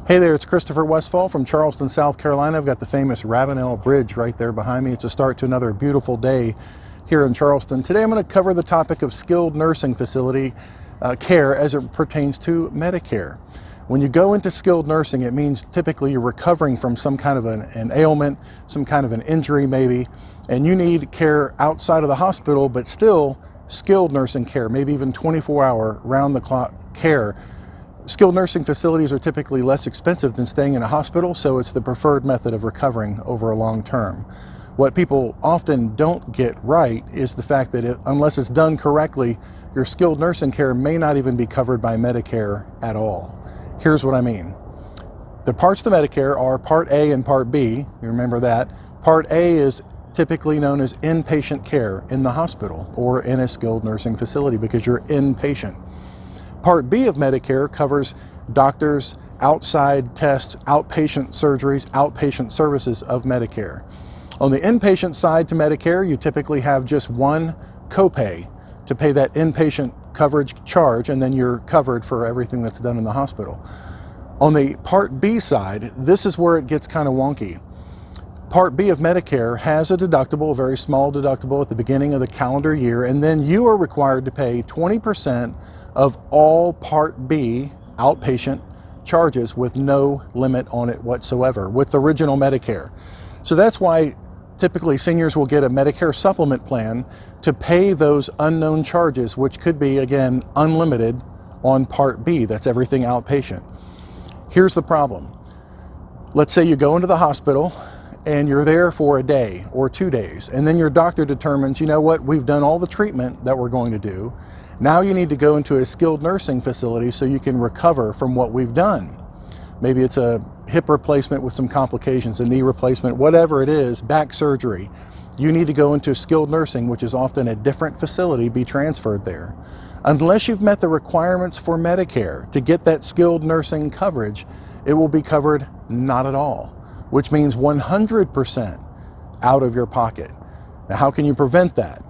Hey there, it's Christopher Westfall from Charleston, South Carolina. I've got the famous Ravenel Bridge right there behind me. It's a start to another beautiful day here in Charleston. Today I'm going to cover the topic of skilled nursing facility care as it pertains to Medicare. When you go into skilled nursing, it means typically you're recovering from some kind of an ailment, some kind of an injury maybe, and you need care outside of the hospital, but still skilled nursing care, maybe even 24-hour round-the-clock care. Skilled nursing facilities are typically less expensive than staying in a hospital, so it's the preferred method of recovering over a long term. What people often don't get right is the fact that unless it's done correctly, your skilled nursing care may not even be covered by Medicare at all. Here's what I mean. The parts to Medicare are Part A and Part B. You remember that. Part A is typically known as inpatient care in the hospital or in a skilled nursing facility because you're inpatient. Part B of Medicare covers doctors, outside tests, outpatient surgeries, outpatient services of Medicare. On the inpatient side to Medicare, you typically have just one copay to pay that inpatient coverage charge, and then you're covered for everything that's done in the hospital. On the Part B side, this is where it gets kind of wonky. Part B of Medicare has a deductible, a very small deductible at the beginning of the calendar year, and then you are required to pay 20% of all Part B outpatient charges with no limit on it whatsoever with original Medicare. So that's why typically seniors will get a Medicare Supplement plan to pay those unknown charges, which could be, again, unlimited on Part B. That's everything outpatient. Here's the problem. Let's say you go into the hospital and you're there for a day or 2 days, and then your doctor determines, you know what, we've done all the treatment that we're going to do. Now you need to go into a skilled nursing facility so you can recover from what we've done. Maybe it's a hip replacement with some complications, a knee replacement, whatever it is, back surgery. You need to go into skilled nursing, which is often a different facility, be transferred there. Unless you've met the requirements for Medicare to get that skilled nursing coverage, it will be covered not at all, which means 100% out of your pocket. Now, how can you prevent that?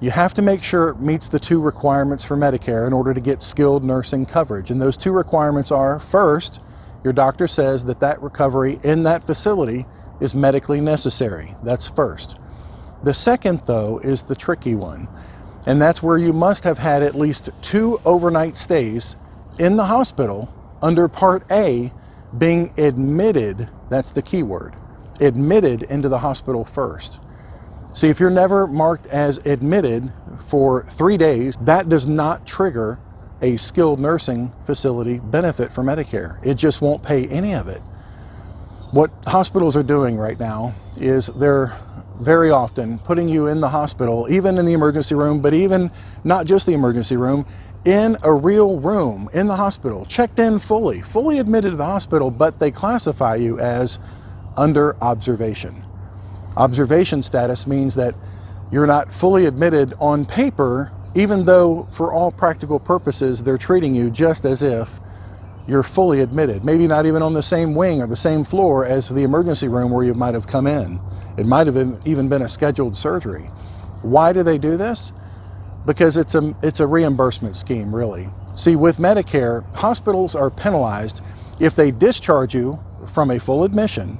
You have to make sure it meets the two requirements for Medicare in order to get skilled nursing coverage. And those two requirements are, first, your doctor says that that recovery in that facility is medically necessary. That's first. The second, though, is the tricky one. And that's where you must have had at least 2 overnight stays in the hospital under Part A, being admitted, that's the key word, admitted into the hospital first. See, if you're never marked as admitted for 3 days, that does not trigger a skilled nursing facility benefit for Medicare. It just won't pay any of it. What hospitals are doing right now is they're very often putting you in the hospital, even in the emergency room, but even not just the emergency room, in a real room in the hospital, checked in fully admitted to the hospital, but they classify you as under observation. Observation status means that you're not fully admitted on paper, even though for all practical purposes, they're treating you just as if you're fully admitted. Maybe not even on the same wing or the same floor as the emergency room where you might have come in. It might have even been a scheduled surgery. Why do they do this? Because it's a reimbursement scheme, really. See, with Medicare, hospitals are penalized if they discharge you from a full admission,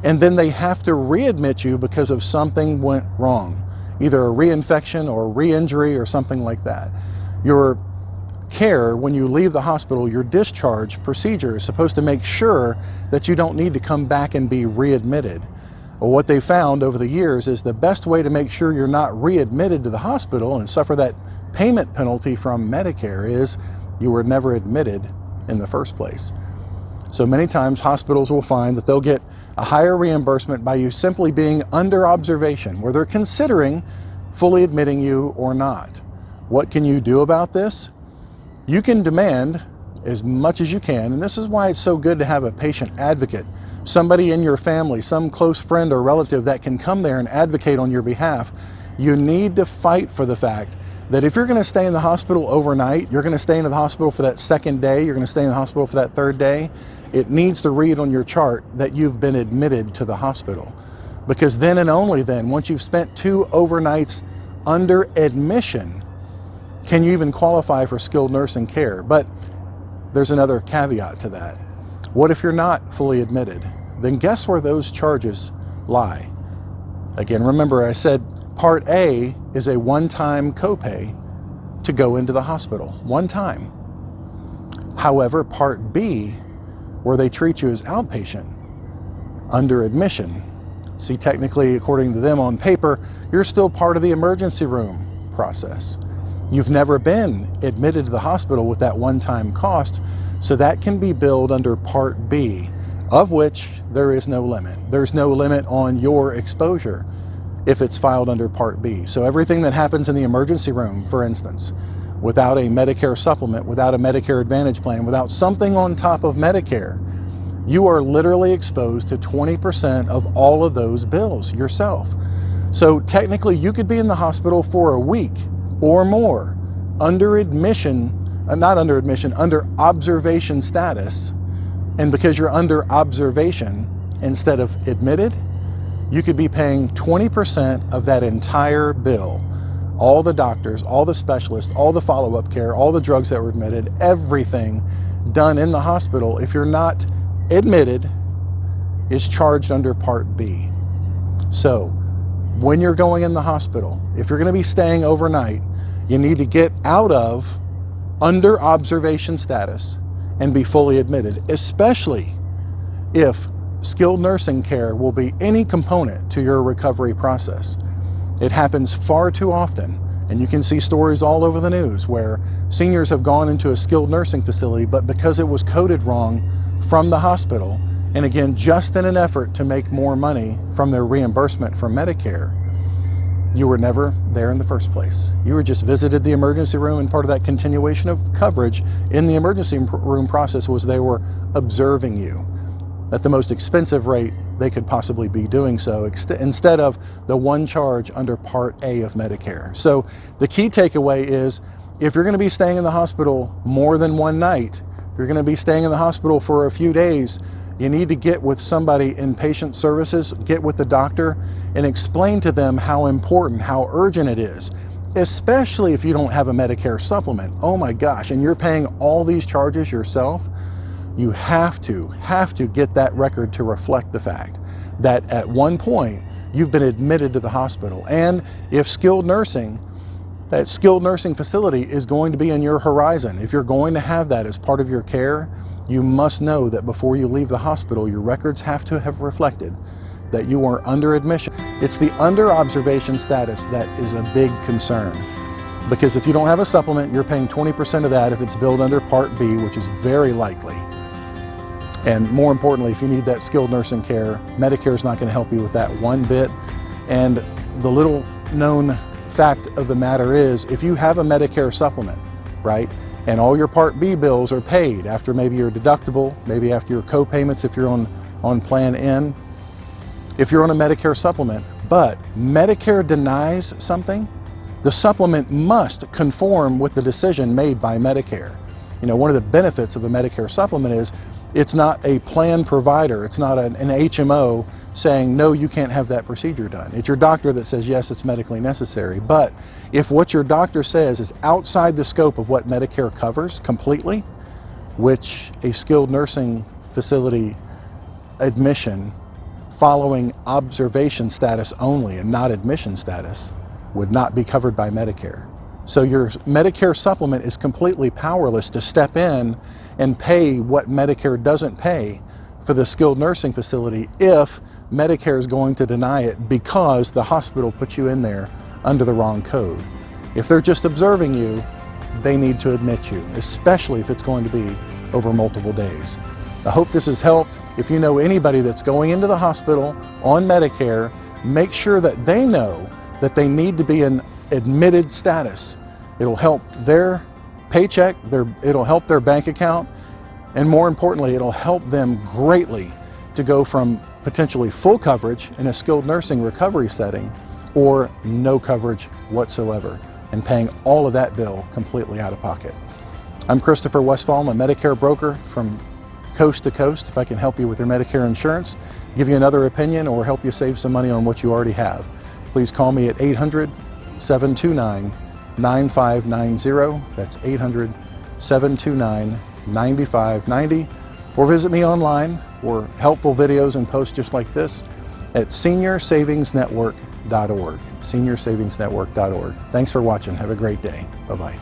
and then they have to readmit you because of something went wrong, either a reinfection or re-injury or something like that. Your care, when you leave the hospital, your discharge procedure is supposed to make sure that you don't need to come back and be readmitted. Well, what they found over the years is the best way to make sure you're not readmitted to the hospital and suffer that payment penalty from Medicare is you were never admitted in the first place. So many times hospitals will find that they'll get a higher reimbursement by you simply being under observation, where they're considering fully admitting you or not. What can you do about this? You can demand as much as you can, and this is why it's so good to have a patient advocate, somebody in your family, some close friend or relative that can come there and advocate on your behalf. You need to fight for the fact that if you're going to stay in the hospital overnight, you're going to stay in the hospital for that second day, you're going to stay in the hospital for that third day, it needs to read on your chart that you've been admitted to the hospital. Because then and only then, once you've spent 2 overnights under admission, can you even qualify for skilled nursing care. But there's another caveat to that. What if you're not fully admitted? Then guess where those charges lie? Again, remember I said Part A is a one-time copay to go into the hospital, one time. However, Part B, where they treat you as outpatient, under admission, see, technically, according to them on paper, you're still part of the emergency room process. You've never been admitted to the hospital with that one-time cost, so that can be billed under Part B, of which there is no limit. There's no limit on your exposure if it's filed under Part B. So everything that happens in the emergency room, for instance, without a Medicare supplement, without a Medicare Advantage plan, without something on top of Medicare, you are literally exposed to 20% of all of those bills yourself. So technically you could be in the hospital for a week or more under admission, under observation status. And because you're under observation instead of admitted, you could be paying 20% of that entire bill. All the doctors, all the specialists, all the follow-up care, all the drugs that were admitted, everything done in the hospital, if you're not admitted, is charged under Part B. So when you're going in the hospital, if you're going to be staying overnight, you need to get out of under observation status and be fully admitted, especially if skilled nursing care will be any component to your recovery process. It happens far too often, and you can see stories all over the news where seniors have gone into a skilled nursing facility, but because it was coded wrong from the hospital, and again, just in an effort to make more money from their reimbursement from Medicare, you were never there in the first place. You were just visited the emergency room, and part of that continuation of coverage in the emergency room process was they were observing you at the most expensive rate they could possibly be doing so, instead of the one charge under Part A of Medicare. So the key takeaway is, if you're going to be staying in the hospital more than one night, if you're going to be staying in the hospital for a few days, you need to get with somebody in patient services, get with the doctor, and explain to them how important, how urgent it is, especially if you don't have a Medicare supplement. Oh my gosh, and you're paying all these charges yourself. You have to get that record to reflect the fact that at one point you've been admitted to the hospital. And if skilled nursing, that skilled nursing facility is going to be in your horizon, if you're going to have that as part of your care, you must know that before you leave the hospital, your records have to have reflected that you are under admission. It's the under observation status that is a big concern. Because if you don't have a supplement, you're paying 20% of that if it's billed under Part B, which is very likely. And more importantly, if you need that skilled nursing care, Medicare is not going to help you with that one bit. And the little known fact of the matter is, if you have a Medicare supplement, right, and all your Part B bills are paid after maybe your deductible, maybe after your co-payments if you're on Plan N, if you're on a Medicare supplement, but Medicare denies something, the supplement must conform with the decision made by Medicare. You know, one of the benefits of a Medicare supplement is it's not a plan provider, it's not an HMO saying, no, you can't have that procedure done. It's your doctor that says, yes, it's medically necessary. But if what your doctor says is outside the scope of what Medicare covers completely, which a skilled nursing facility admission following observation status only and not admission status would not be covered by Medicare. So your Medicare supplement is completely powerless to step in and pay what Medicare doesn't pay for the skilled nursing facility if Medicare is going to deny it because the hospital put you in there under the wrong code. If they're just observing you, they need to admit you, especially if it's going to be over multiple days. I hope this has helped. If you know anybody that's going into the hospital on Medicare, make sure that they know that they need to be in admitted status. It'll help their paycheck, it'll help their bank account, and more importantly, it'll help them greatly to go from potentially full coverage in a skilled nursing recovery setting or no coverage whatsoever, and paying all of that bill completely out of pocket. I'm Christopher Westfall, I'm a Medicare broker from coast to coast. If I can help you with your Medicare insurance, give you another opinion, or help you save some money on what you already have, please call me at 800-729-9590. That's 800-729-9590. or visit me online for helpful videos and posts just like this at seniorsavingsnetwork.org. seniorsavingsnetwork.org. Thanks for watching. Have a great day. Bye-bye.